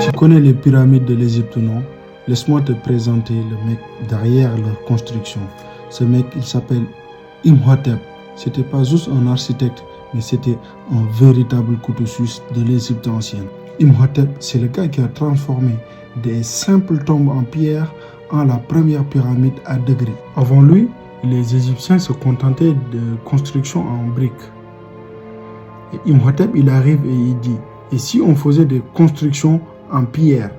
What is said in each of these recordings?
Tu connais les pyramides de l'Égypte, non? Laisse-moi te présenter le mec derrière leur construction. Ce mec, il s'appelle Imhotep. C'était pas juste un architecte, mais c'était un véritable couteau suisse de l'Égypte ancienne. Imhotep, c'est le gars qui a transformé des simples tombes en pierre en la première pyramide à degrés. Avant lui, les Égyptiens se contentaient de constructions en briques. Et Imhotep, il arrive et il dit, et si on faisait des constructions en pierre?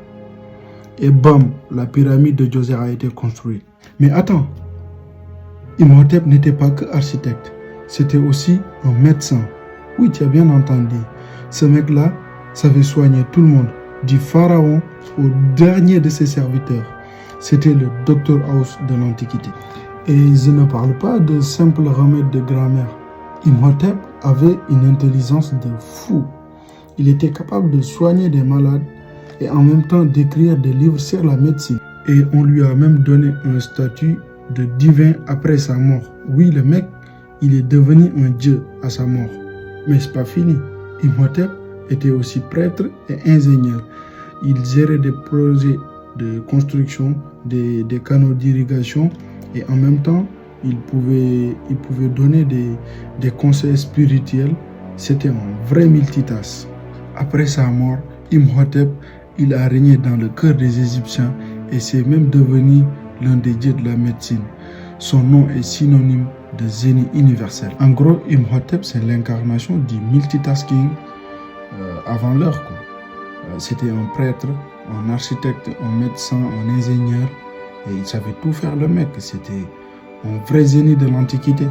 Et bam, la pyramide de Djoser a été construite. Mais attends, Imhotep n'était pas que architecte, c'était aussi un médecin. Oui, tu as bien entendu. Ce mec-là savait soigner tout le monde, du pharaon au dernier de ses serviteurs. C'était le Dr House de l'Antiquité. Et je ne parle pas de simples remèdes de grammaire. Imhotep avait une intelligence de fou. Il était capable de soigner des malades et en même temps d'écrire des livres sur la médecine. Et on lui a même donné un statut de divin après sa mort. Oui, le mec, il est devenu un dieu à sa mort. Mais c'est pas fini. Imhotep était aussi prêtre et ingénieur. Il gérait des projets de construction, des canaux d'irrigation et en même temps, il pouvait donner des conseils spirituels. C'était un vrai multitâche. Après sa mort, Imhotep, il a régné dans le cœur des Égyptiens et c'est même devenu l'un des dieux de la médecine. Son nom est synonyme de génie universel. En gros, Imhotep, c'est l'incarnation du multitasking avant l'heure. C'était un prêtre, un architecte, un médecin, un ingénieur et il savait tout faire le mec. C'était un vrai génie de l'Antiquité.